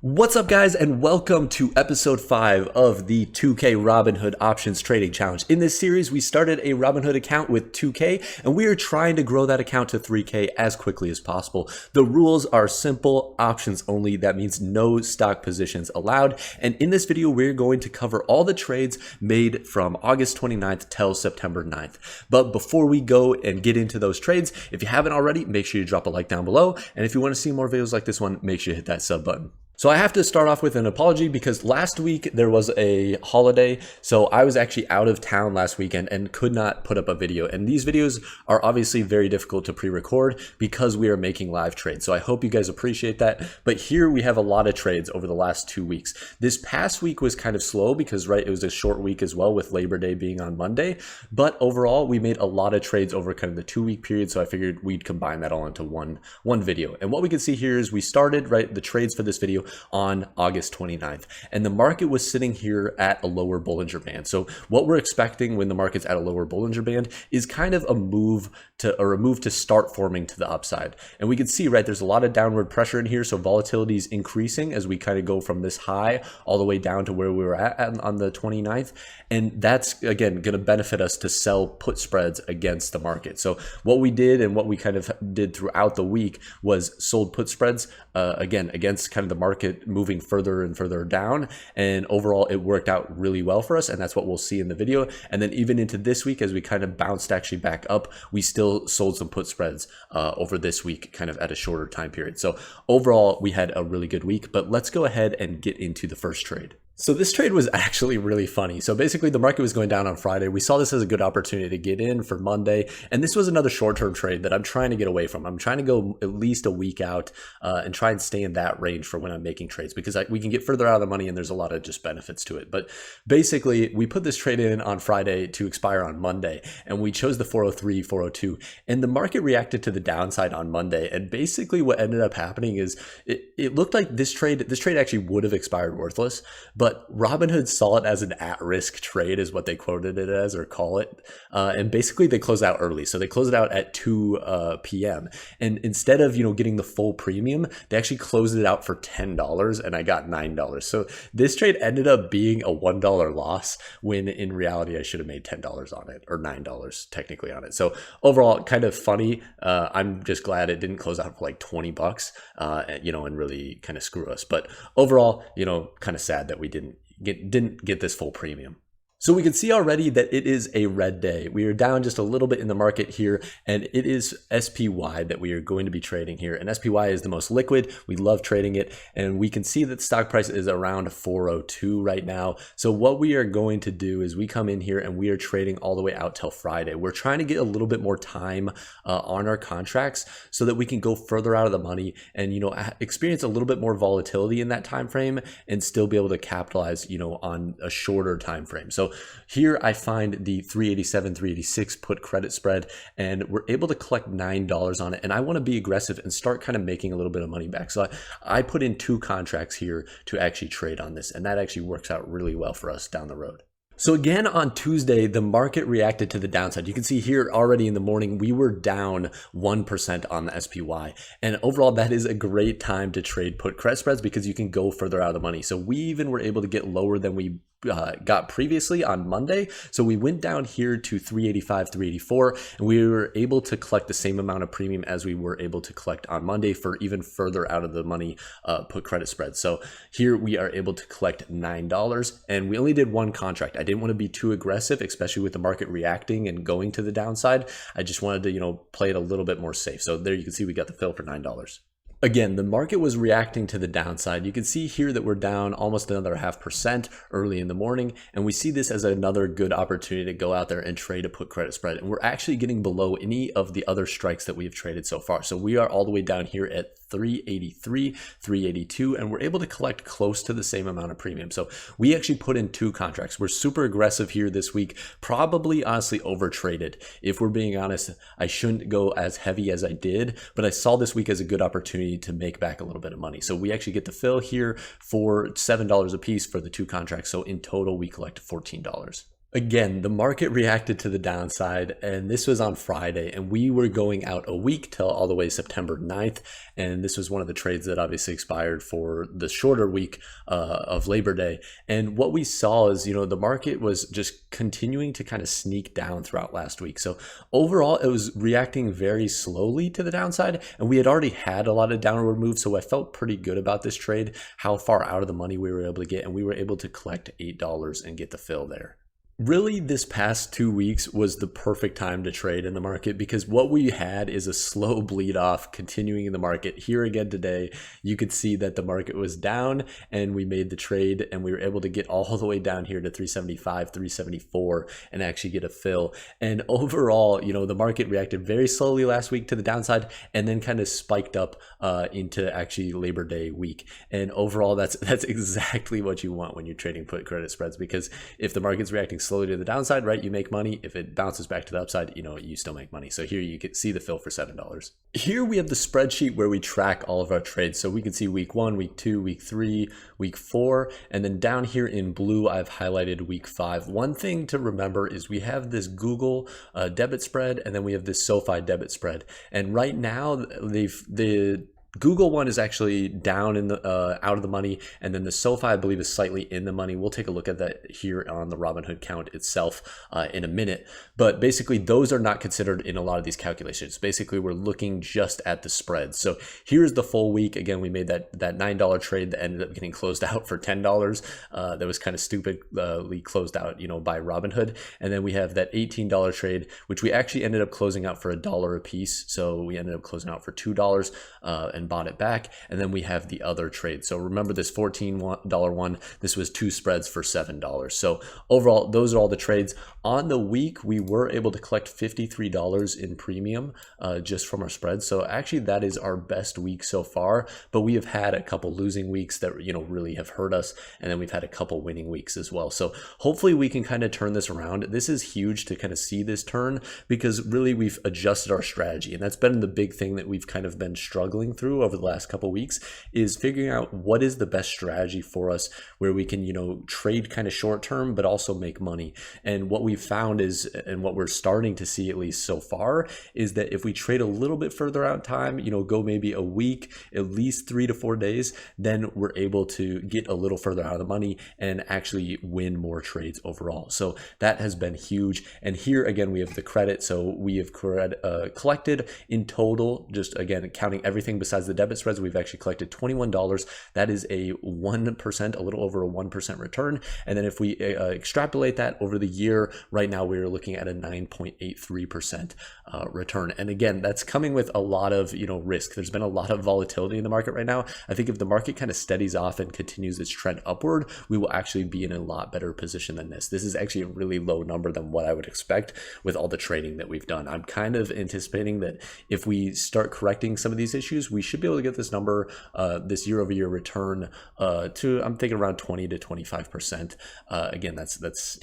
What's up, guys, and welcome to episode 5 of the 2K Robinhood Options Trading Challenge. In this series, we started a Robinhood account with 2K, and we are trying to grow that account to 3K as quickly as possible. The rules are simple, options only. That means no stock positions allowed. And in this video, we're going to cover all the trades made from August 29th till September 9th. But before we go and get into those trades, if you haven't already, make sure you drop a like down below. And if you want to see more videos like this one, make sure you hit that sub button. So I have to start off with an apology because last week there was a holiday. So I was actually out of town last weekend and could not put up a video. And these videos are obviously very difficult to pre-record because we are making live trades. So I hope you guys appreciate that. But here we have a lot of trades over the last 2 weeks. This past week was kind of slow because, right, it was a short week as well with Labor Day being on Monday. But overall, we made a lot of trades over kind of the 2-week period. So I figured we'd combine that all into one video. And what we can see here is we started, right, the trades for this video on August 29th, and the market was sitting here at a lower Bollinger Band. So what we're expecting when the market's at a lower Bollinger Band is kind of a move to start forming to the upside. And we can see, right, there's a lot of downward pressure in here. So volatility is increasing as we kind of go from this high all the way down to where we were at on the 29th. And that's, again, going to benefit us to sell put spreads against the market. So what we did and what we kind of did throughout the week was sold put spreads, again, against kind of the market moving further and further down. And overall, it worked out really well for us. And that's what we'll see in the video. And then even into this week, as we kind of bounced actually back up, we still sold some put spreads over this week, kind of at a shorter time period. So overall, we had a really good week. But let's go ahead and get into the first trade. So this trade was actually really funny. So basically the market was going down on Friday. We saw this as a good opportunity to get in for Monday. And this was another short-term trade that I'm trying to get away from. I'm trying to go at least a week out and try and stay in that range for when I'm making trades, because we can get further out of the money and there's a lot of just benefits to it. But basically we put this trade in on Friday to expire on Monday, and we chose the 403, 402, and the market reacted to the downside on Monday. And basically what ended up happening is it looked like this trade actually would have expired worthless, but Robinhood saw it as an at-risk trade is what they quoted it as, or call it. And basically they closed out early. So they closed it out at 2 p.m. And instead of, getting the full premium, they actually closed it out for $10 and I got $9. So this trade ended up being a $1 loss when in reality I should have made $10 on it, or $9 technically on it. So overall, kind of funny. I'm just glad it didn't close out for like $20, and really kind of screw us. But overall, kind of sad that we didn't get this full premium. So we can see already that it is a red day. We are down just a little bit in the market here, and it is SPY that we are going to be trading here. And SPY is the most liquid. We love trading it, and we can see that the stock price is around 402 right now. So what we are going to do is we come in here and we are trading all the way out till Friday. We're trying to get a little bit more time on our contracts so that we can go further out of the money and experience a little bit more volatility in that time frame and still be able to capitalize on a shorter time frame. So here I find the 387, 386 put credit spread, and we're able to collect $9 on it. And I want to be aggressive and start kind of making a little bit of money back. So I put in 2 contracts here to actually trade on this, and that actually works out really well for us down the road. So again, on Tuesday, the market reacted to the downside. You can see here already in the morning, we were down 1% on the SPY. And overall, that is a great time to trade put credit spreads because you can go further out of the money. So we even were able to get lower than we got previously on Monday. So we went down here to 385, 384, and we were able to collect the same amount of premium as we were able to collect on Monday for even further out of the money put credit spread. So here we are able to collect $9, and we only did 1 contract. I didn't want to be too aggressive, especially with the market reacting and going to the downside. I just wanted to, play it a little bit more safe. So there you can see we got the fill for $9. Again, the market was reacting to the downside. You can see here that we're down almost another 0.5% early in the morning, and we see this as another good opportunity to go out there and trade a put credit spread. And we're actually getting below any of the other strikes that we have traded so far. So we are all the way down here at 383, 382, and we're able to collect close to the same amount of premium. So we actually put in 2 contracts. We're super aggressive here this week, probably honestly overtraded. If we're being honest, I shouldn't go as heavy as I did, but I saw this week as a good opportunity to make back a little bit of money. So we actually get the fill here for $7 a piece for the 2 contracts. So in total, we collect $14. Again, the market reacted to the downside, and this was on Friday, and we were going out a week till all the way September 9th, and this was one of the trades that obviously expired for the shorter week of Labor Day. And what we saw is, the market was just continuing to kind of sneak down throughout last week. So overall, it was reacting very slowly to the downside, and we had already had a lot of downward moves, so I felt pretty good about this trade, how far out of the money we were able to get, and we were able to collect $8 and get the fill there. Really, this past 2 weeks was the perfect time to trade in the market because what we had is a slow bleed off continuing in the market. Here again today, you could see that the market was down and we made the trade and we were able to get all the way down here to 375, 374 and actually get a fill. And overall, the market reacted very slowly last week to the downside and then kind of spiked up into actually Labor Day week. And overall, that's exactly what you want when you're trading put credit spreads, because if the market's reacting slowly to the downside, right, you make money. If it bounces back to the upside, you still make money. So here you can see the fill for $7. Here we have the spreadsheet where we track all of our trades. So we can see week 1, week 2, week 3, week 4, and then down here in blue, I've highlighted week 5. One thing to remember is we have this Google debit spread, and then we have this SoFi debit spread. And right now, the Google one is actually down in the out of the money, and then the SoFi, I believe, is slightly in the money. We'll take a look at that here on the Robinhood count itself in a minute. But basically, those are not considered in a lot of these calculations. Basically, we're looking just at the spread. So here's the full week. Again, we made that $9 trade that ended up getting closed out for $10. That was kind of stupidly closed out, by Robinhood. And then we have that $18 trade, which we actually ended up closing out for $1 a piece. So we ended up closing out for $2. And bought it back. And then we have the other trade. So remember this $14 one, this was 2 spreads for $7. So overall, those are all the trades. On the week, we were able to collect $53 in premium just from our spreads. So actually that is our best week so far, but we have had a couple losing weeks that, really have hurt us. And then we've had a couple winning weeks as well. So hopefully we can kind of turn this around. This is huge to kind of see this turn because really we've adjusted our strategy. And that's been the big thing that we've kind of been struggling through over the last couple of weeks, is figuring out what is the best strategy for us where we can, trade kind of short term, but also make money. And what we've found is, and what we're starting to see at least so far, is that if we trade a little bit further out in time, go maybe a week, at least 3 to 4 days, then we're able to get a little further out of the money and actually win more trades overall. So that has been huge. And here again, we have the credit. So we have collected in total, just again, counting everything besides the debit spreads, we've actually collected $21. That is a 1%, a little over a 1% return. And then if we extrapolate that over the year, right now we're looking at a 9.83% return. And again, that's coming with a lot of risk. There's been a lot of volatility in the market right now. I think if the market kind of steadies off and continues its trend upward, we will actually be in a lot better position than this. This is actually a really low number than what I would expect with all the trading that we've done. I'm kind of anticipating that if we start correcting some of these issues, we should be able to get this number, this year-over-year return to, I'm thinking around 20 to 25%. Again, that's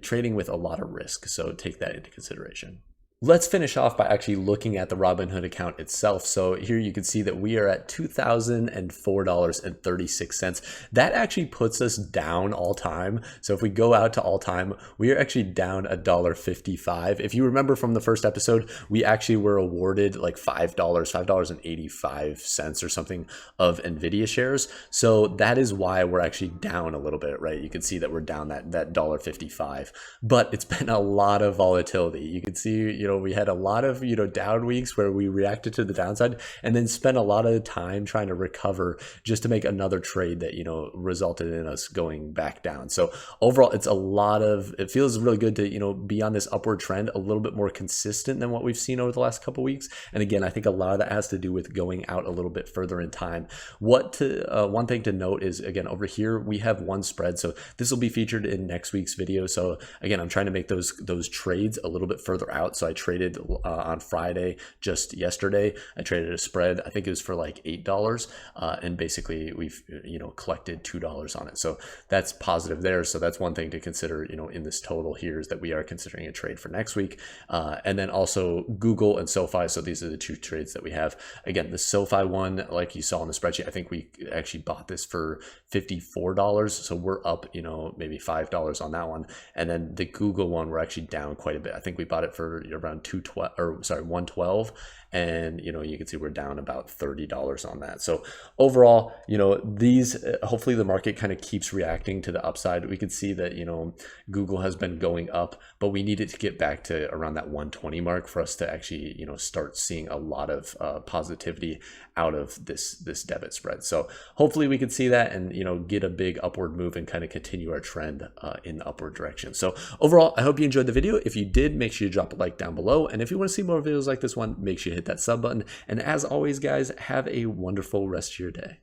trading with a lot of risk, so take that into consideration. Let's finish off by actually looking at the Robinhood account itself. So here you can see that we are at $2,004.36. That actually puts us down all time. So if we go out to all time, we are actually down $1.55. If you remember from the first episode, we actually were awarded like $5.85 or something of NVIDIA shares. So that is why we're actually down a little bit, right? You can see that we're down that $1.55, but it's been a lot of volatility. You can see, we had a lot of, down weeks where we reacted to the downside and then spent a lot of time trying to recover just to make another trade that, resulted in us going back down. So overall, it feels really good to, be on this upward trend, a little bit more consistent than what we've seen over the last couple of weeks. And again, I think a lot of that has to do with going out a little bit further in time. One thing to note is, again, over here, we have one spread. So this will be featured in next week's video. So again, I'm trying to make those trades a little bit further out. So I traded on Friday, just yesterday. I traded a spread. I think it was for like $8, and basically we've collected $2 on it. So that's positive there. So that's one thing to consider, in this total here, is that we are considering a trade for next week. And then also Google and SoFi. So these are the two trades that we have. Again, the SoFi one, like you saw in the spreadsheet, I think we actually bought this for $54. So we're up, maybe $5 on that one. And then the Google one, we're actually down quite a bit. I think we bought it for around 112. And you can see we're down about $30 on that. So overall, these hopefully the market kind of keeps reacting to the upside. We can see that Google has been going up, but we needed to get back to around that 120 mark for us to actually start seeing a lot of positivity out of this debit spread. So hopefully we can see that and get a big upward move and kind of continue our trend in the upward direction. So overall, I hope you enjoyed the video. If you did, make sure you drop a like down below, and if you want to see more videos like this one, make sure you hit that sub button. And as always, guys, have a wonderful rest of your day.